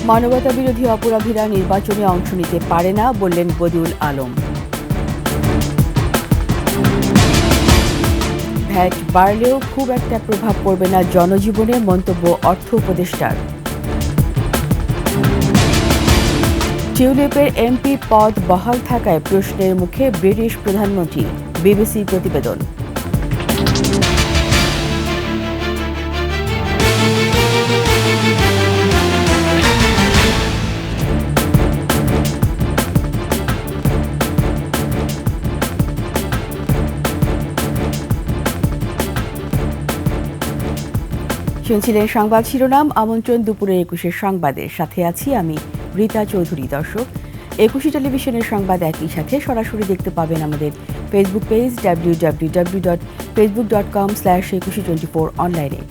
মানবতাবিরোধী অপরাধীরা নির্বাচনে অংশ নিতে পারে না বললেন বদিউল আলম। ভ্যাট বাড়লেও খুব একটা প্রভাব পড়বে না জনজীবনে, মন্তব্য অর্থ উপদেষ্টার। টিউলিপের এমপি পদ বহাল থাকায় প্রশ্নের মুখে ব্রিটিশ প্রধানমন্ত্রী, বিবিসি প্রতিবেদন। শুনছিলেন সংবাদ শিরোনাম। আমন্ত্রণ দুপুরে ২১-এর সংবাদের সাথে আছি আমি রীতা চৌধুরী। দর্শক, ২১ টেলিভিশনের সংবাদ একই সাথে সরাসরি দেখতে পাবেন আমাদের ফেসবুক পেজ www.facebook.com/2124 অনলাইনে।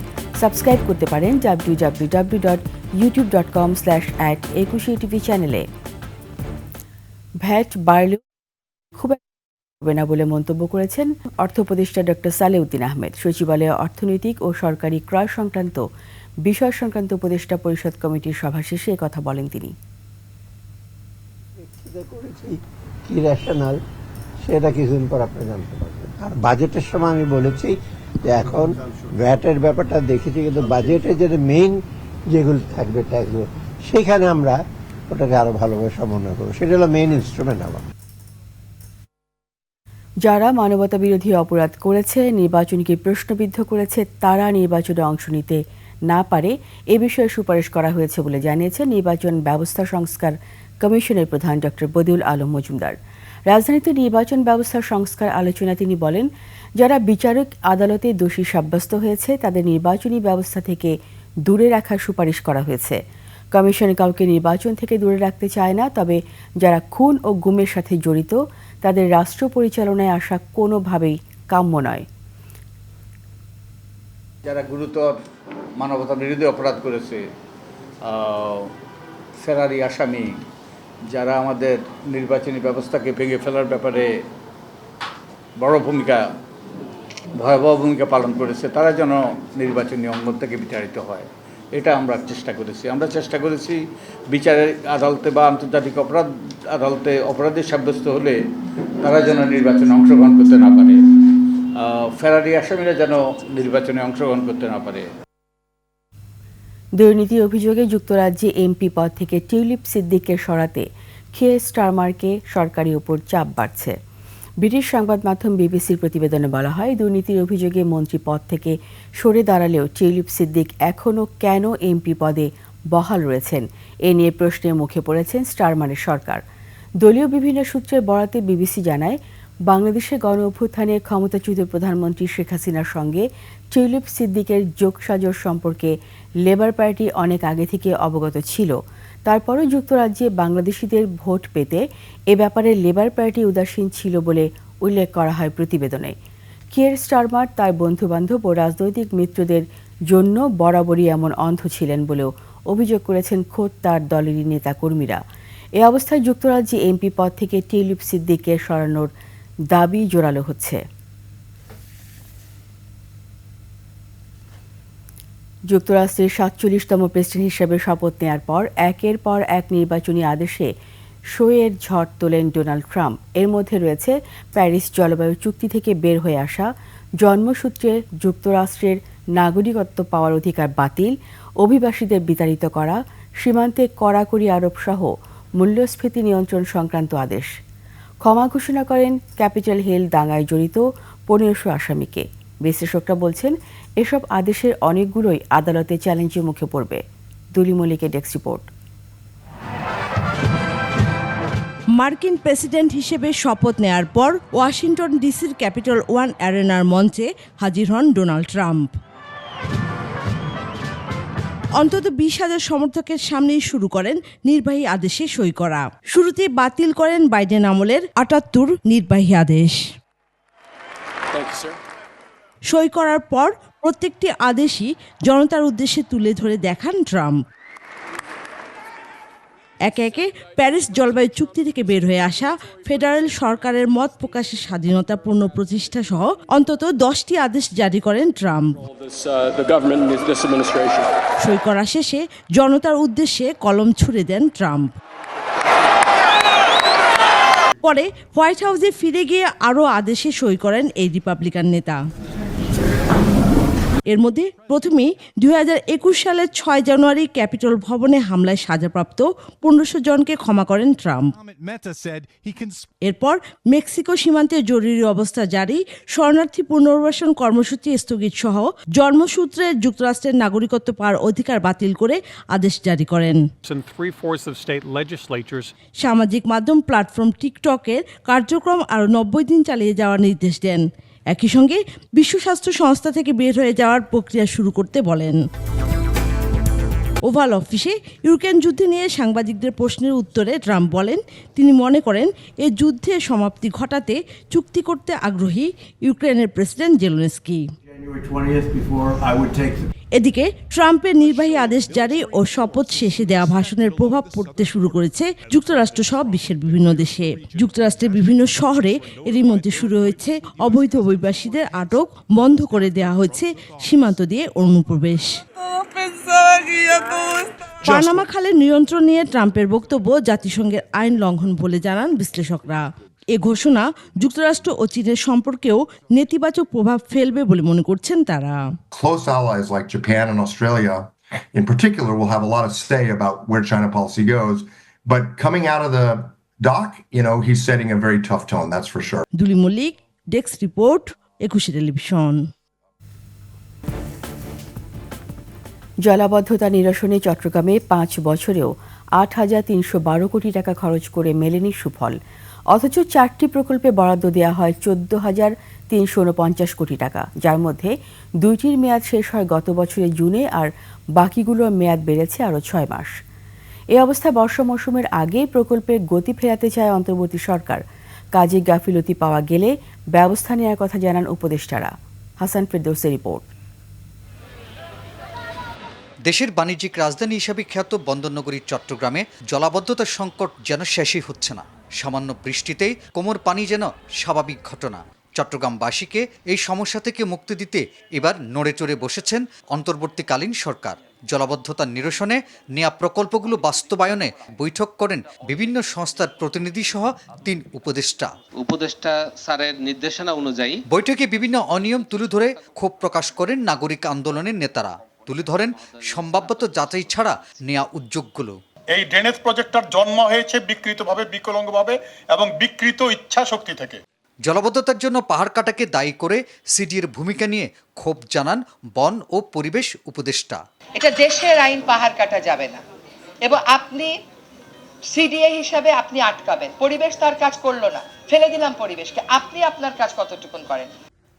সাবস্ক্রাইব করতে পারেন www.youtube.com/@21tv চ্যানেলে। ভ্যাট বাড়লেও খুব হবে না বলে মন্তব্য করেছেন অর্থ উপদেষ্টা ডক্টর সালেউদ্দিন আহমেদ। সচিবালয়ে অর্থনৈতিক ও সরকারি ক্রয় সংক্রান্ত বিষয় সংক্রান্ত উপদেষ্টা পরিষদ কমিটির সভা শেষে কথা বলেন তিনি। কি রেশনাল সেটা কিছুদিন পর আপনি জানতে পারবেন। আর বাজেটের সময় আমি বলেছি যে এখন ভ্যাটের ব্যাপারটা দেখেছি, কিন্তু বাজেটে যে মেইন যেগুলো থাকবে ট্যাক্সগুলো সেখানে আমরা ওটাকে আরো ভালোভাবে সমন্বয় করবো, সেটা হলো মেইন ইনস্ট্রুমেন্ট আমার। যারা মানবতাবিরোধী অপরাধ করেছে, নির্বাচনকে প্রশ্নবিদ্ধ করেছে, তারা নির্বাচনে অংশ নিতে না পারে এ বিষয়ে সুপারিশ করা হয়েছে বলে জানিয়েছেন নির্বাচন ব্যবস্থা সংস্কার কমিশনের প্রধান ডক্টর বদিউল আলম মজুমদার। রাজধানীতে নির্বাচন ব্যবস্থা সংস্কার আলোচনায় তিনি বলেন, যারা বিচারিক আদালতে দোষী সাব্যস্ত হয়েছে তাদের নির্বাচনী ব্যবস্থা থেকে দূরে রাখার সুপারিশ করা হয়েছে। কমিশন কাউকে নির্বাচন থেকে দূরে রাখতে চায় না, তবে যারা খুন ও গুমের সাথে জড়িত তাদের রাষ্ট্র পরিচালনায় আসা কোনোভাবেই কাম্য নয়। যারা গুরুতর মানবতা বিরোধী অপরাধ করেছে, ফেরারি আসামি, যারা আমাদের নির্বাচনী ব্যবস্থাকে ভেঙে ফেলার ব্যাপারে বড় ভূমিকা, ভয়াবহ ভূমিকা পালন করেছে, তারা যেন নির্বাচনী অঙ্গন থেকে বিচারিত হয়, এটা আমরা চেষ্টা করেছি বিচারের আদালতে বা আন্তর্জাতিক অপরাধ আদালতে অপরাধী সাব্যস্ত হলে তারা যেন নির্বাচনে অংশগ্রহণ করতে না পারে, ফেরারি আসামিরা যেন নির্বাচনে অংশগ্রহণ করতে না পারে। দুর্নীতি অভিযোগে যুক্তরাজ্যে এমপি পদ থেকে টিউলিপ সিদ্দিককে সরাতে কিয়ার স্টারমারকে সরকারের উপর চাপ বাড়ছে। ব্রিটিশ সংবাদ মাধ্যম বিবিসির প্রতিবেদনে বলা হয়, দুর্নীতির অভিযোগে মন্ত্রী পদ থেকে সরে দাঁড়ালেও টিউলিপ সিদ্দিক এখনও কেন এমপি পদে বহাল রয়েছেন এ নিয়ে প্রশ্নের মুখে পড়েছেন স্টারমারের সরকার। দলীয় বিভিন্ন সূত্রের বরাতে বিবিসি জানায়, বাংলাদেশে গণ অভ্যুত্থানে ক্ষমতাচ্যুত প্রধানমন্ত্রী শেখ হাসিনার সঙ্গে টিউলিপ সিদ্দিকের যোগসাজশ সম্পর্কে লেবার পার্টি অনেক আগে থেকে অবগত ছিল। তারপরও যুক্তরাজ্যে বাংলাদেশিদের ভোট পেতে এ ব্যাপারে লেবার পার্টি উদাসীন ছিল বলে উল্লেখ করা হয় প্রতিবেদনে। কিয়ার স্টারমার তার বন্ধুবান্ধব ও রাজনৈতিক মিত্রদের জন্য বরাবরই এমন অন্ধ ছিলেন বলেও অভিযোগ করেছেন খোদ তার দলেরই নেতাকর্মীরা। এ অবস্থায় যুক্তরাজ্যে এমপি পদ থেকে টিউলিপ সিদ্দিককে সরানোর দাবি জোরালো হচ্ছে। যুক্তরাষ্ট্রের ৪৭তম প্রেসিডেন্ট হিসেবে শপথ নেয়ার পর একের পর এক নির্বাচনী আদেশে সইয়ের ঝড় তোলেন ডোনাল্ড ট্রাম্প। এর মধ্যে রয়েছে প্যারিস জলবায়ু চুক্তি থেকে বের হয়ে আসা, জন্মসূত্রে যুক্তরাষ্ট্রের নাগরিকত্ব পাওয়ার অধিকার বাতিল, অভিবাসীদের বিতাড়িত করা, সীমান্তে কড়াকড়ি আরোপ সহ মূল্যস্ফীতি নিয়ন্ত্রণ সংক্রান্ত আদেশ। ক্ষমা ঘোষণা করেন ক্যাপিটাল হিল দাঙ্গায় জড়িত ১৫০০ আসামিকে। বিশ্লেষকরা বলছেন, এসব আদেশের অনেকগুলোই আদালতে চ্যালেঞ্জের মুখে পড়বে। দুলি মল্লিকের ডেস্ক রিপোর্ট। মার্কিন প্রেসিডেন্ট হিসেবে শপথ নেয়ার পর ওয়াশিংটন ডিসির ক্যাপিটল ওয়ান অ্যারেনার মঞ্চে হাজির হন ডোনাল্ড ট্রাম্প। অন্তত ২০,০০০ সমর্থকের সামনেই শুরু করেন নির্বাহী আদেশে সই করা। শুরুতে বাতিল করেন বাইডেন আমলের ৭৮ নির্বাহী আদেশ। সই করার পর প্রত্যেকটি আদেশই জনতার উদ্দেশ্যে তুলে ধরে দেখান ট্রাম্প। একে একে প্যারিস জলবায়ু চুক্তি থেকে বের হয়ে আসা ফেডারেল সরকারের মত প্রকাশের স্বাধীনতা পূর্ণ প্রতিষ্ঠা সহ অন্তত 10টি আদেশ জারি করেন ট্রাম্প। সই করা শেষে জনতার উদ্দেশ্যে কলম ছুড়ে দেন ট্রাম্প। পরে হোয়াইট হাউসে ফিরে গিয়ে আরও আদেশে সই করেন এই রিপাবলিকান নেতা। এর মধ্যে প্রথমেই 2021 সালের 6 জানুয়ারি ক্যাপিটল ভবনে হামলায় সাজাপ্রাপ্ত 1500 জনকে ক্ষমা করেন ট্রাম্প। এরপর মেক্সিকো সীমান্তে জরুরি অবস্থা জারি, শরণার্থী পুনর্বাসন কর্মসূচি স্থগিত সহ জন্মসূত্রে যুক্তরাষ্ট্রের নাগরিকত্ব পাওয়ার অধিকার বাতিল করে আদেশ জারি করেন। সামাজিক মাধ্যম প্ল্যাটফর্ম টিকটকের কার্যক্রম আরও 90 দিন চালিয়ে যাওয়ার নির্দেশ দেন। একই সঙ্গে বিশ্ব স্বাস্থ্য সংস্থা থেকে বের হয়ে যাওয়ার প্রক্রিয়া শুরু করতে বলেন। ওভাল অফিসে ইউক্রেন যুদ্ধ নিয়ে সাংবাদিকদের প্রশ্নের উত্তরে ট্রাম্প বলেন, তিনি মনে করেন এই যুদ্ধের সমাপ্তি ঘটাতে চুক্তি করতে আগ্রহী ইউক্রেনের প্রেসিডেন্ট জেলেনস্কি। এদিকে ট্রাম্পের নির্বাহী আদেশ জারি ও শপথ শেষে দেওয়া ভাষণের প্রভাব পড়তে শুরু করেছে যুক্তরাষ্ট্র সহ বিশ্বের বিভিন্ন দেশে। যুক্তরাষ্ট্রের বিভিন্ন শহরে এরই মধ্যে শুরু হয়েছে অবৈধ অভিবাসীদের আটক, বন্ধ করে দেওয়া হয়েছে সীমান্ত দিয়ে অনুপ্রবেশ। পানামা খালের নিয়ন্ত্রণ নিয়ে ট্রাম্পের বক্তব্য জাতিসংঘের আইন লঙ্ঘন বলে জানান বিশ্লেষকরা। এ ঘোষণা যুক্তরাষ্ট্র ও চীনের সম্পর্কেও নেতিবাচক প্রভাব ফেলবে বলে মনে করছেন তারা। Close allies like Japan and Australia in particular will have a lot of say about where China policy goes, but coming out of the dock, he's setting a very tough tone, that's for sure. দুলি Mallick, desk report, 21 television. জলাবদ্ধতা নিরসনে চট্টগ্রামে 5 বছরেও 8,312 কোটি টাকা খরচ করে মেলেনি সুফল, অথচ 4টি প্রকল্পে বরাদ্দ দেওয়া হয় 14,349 কোটি টাকা, যার মধ্যে 2টির মেয়াদ শেষ হয় গত বছরের জুনে আর বাকিগুলোর মেয়াদ বেড়েছে আরও 6 মাস। এই অবস্থায় বর্ষা মৌসুমের আগেই প্রকল্পের গতি ফেরাতে চায় অন্তর্বর্তী সরকার। কাজে গাফিলতি পাওয়া গেলে ব্যবস্থা নেওয়ার কথা জানান উপদেষ্টারা। হাসান ফেরদৌসের রিপোর্ট। দেশের বাণিজ্যিক রাজধানী হিসেবে খ্যাত বন্দরনগরী চট্টগ্রামে জলাবদ্ধতার সংকট যেন শেষই হচ্ছে না। সামান্য বৃষ্টিতেই কোমর পানি যেন স্বাভাবিক ঘটনা। চট্টগ্রামবাসীকে এই সমস্যা থেকে মুক্তি দিতে এবার নড়ে চড়ে বসেছেন অন্তর্বর্তীকালীন সরকার। জলাবদ্ধতা নিরসনে নেয়া প্রকল্পগুলো বাস্তবায়নে বৈঠক করেন বিভিন্ন সংস্থার প্রতিনিধি সহ 3 উপদেষ্টা স্যারের নির্দেশনা অনুযায়ী বৈঠকে বিভিন্ন অনিয়ম তুলে ধরে ক্ষোভ প্রকাশ করেন নাগরিক আন্দোলনের নেতারা। তুলে ধরেন সম্ভাব্যত যাচাই ছাড়া নেয়া উদ্যোগগুলো। এই ড্রেনেজ প্রজেক্টটার জন্ম হয়েছে বিকৃতভাবে, বিকলঙ্গভাবে এবং বিকৃত ইচ্ছা শক্তি থেকে। জলাবদ্ধতার জন্য পাহাড় কাটাকে দায়ী করে সিডিএর ভূমিকা নিয়ে ক্ষোভ জানান বন ও পরিবেশ উপদেষ্টা। এটা দেশের আইন, পাহাড় কাটা যাবে না এবং আপনি সিডিএ হিসাবে আপনি আটকাবেন। পরিবেশ তার কাজ করলো না, ফেলে দিলাম পরিবেশকে, আপনি আপনার কাজ কতটুকুন করেন।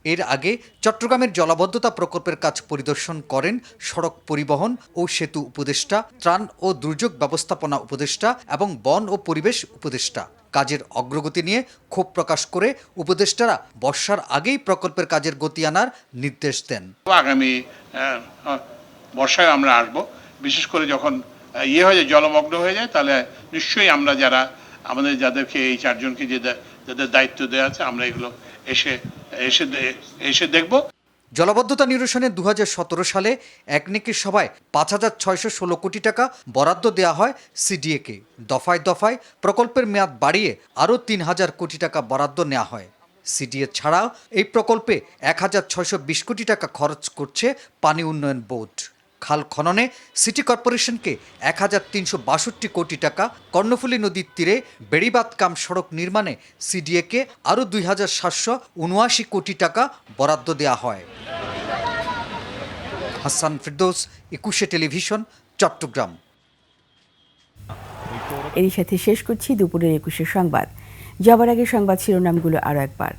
এর আগে চট্টগ্রামের জলাবদ্ধতা প্রকল্পের কাজ পরিদর্শন করেন সড়ক পরিবহন ও সেতু উপদেষ্টা, ত্রাণ ও দুর্যোগ ব্যবস্থাপনা উপদেষ্টা এবং বন ও পরিবেশ উপদেষ্টা। কাজের অগ্রগতি নিয়ে ক্ষোভ প্রকাশ করে উপদেষ্টারা বর্ষার আগেই প্রকল্পের কাজের গতি আনার নির্দেশ দেন। আগামী বর্ষায় আমরা আসবো, বিশেষ করে যখন হয়ে যায়, জলমগ্ন হয়ে যায়, তাহলে নিশ্চয়ই আমরা যাদেরকে এই 4 জনকে যাদের দায়িত্ব দেওয়া আছে, আমরা এগুলো এসে দেখব। জলাবদ্ধতা নিরসনে 2017 সালে একনেকের সভায় 5,616 কোটি টাকা বরাদ্দ দেওয়া হয় সিডিএকে। দফায় দফায় প্রকল্পের মেয়াদ বাড়িয়ে আরও 3,000 কোটি টাকা বরাদ্দ নেওয়া হয়। সিডিএ ছাড়াও এই প্রকল্পে 1,620 কোটি টাকা খরচ করছে পানি উন্নয়ন বোর্ড। খাল খননে সিটি কর্পোরেশনকে 1,362 কোটি টাকা, কর্ণফুলী নদীর তীরে বেড়িবাঁধ কাম সড়ক নির্মাণে সিডিএকে আরও 2,779 কোটি টাকা বরাদ্দ দেওয়া হয়। হাসান ফেরদৌস, 21 টেলিভিশন, চট্টগ্রাম। এরই সাথে শেষ করছি দুপুরের 21 সংবাদ। যাবার আগে সংবাদ শিরোনামগুলো আরও একবার।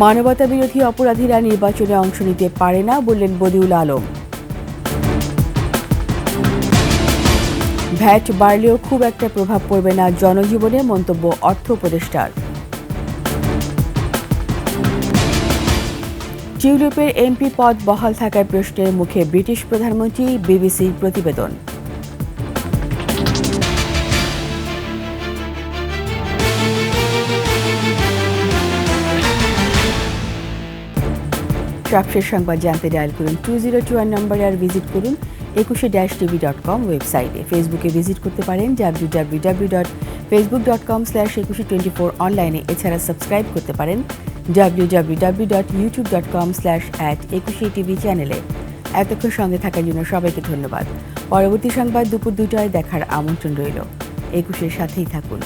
মানবতা বিরোধী অপরাধীরা নির্বাচনে অংশ নিতে পারে না বললেন বদিউল আলম। ভ্যাট বাড়লেও খুব একটা প্রভাব পড়বে না জনজীবনে, মন্তব্য অর্থ উপদেষ্টার। টিউলিপের এমপি পদ বহাল থাকার প্রশ্নের মুখে ব্রিটিশ প্রধানমন্ত্রী, বিবিসির প্রতিবেদন। সবশেষ সংবাদ জানতে ডায়াল করুন 2021 নম্বরে আর ভিজিট করুন ekushe-tv.com ওয়েবসাইটে। ফেসবুকে ভিজিট করতে পারেন www.facebook.com/ekushe24 অনলাইনে। এছাড়া সাবস্ক্রাইব করতে পারেন www.youtube.com/@ekushe-tv চ্যানেলে। এতক্ষণ সঙ্গে থাকার জন্য সবাইকে ধন্যবাদ। পরবর্তী সংবাদ দুপুর 2টায় দেখার আমন্ত্রণ রইল। একুশের সাথেই থাকুন।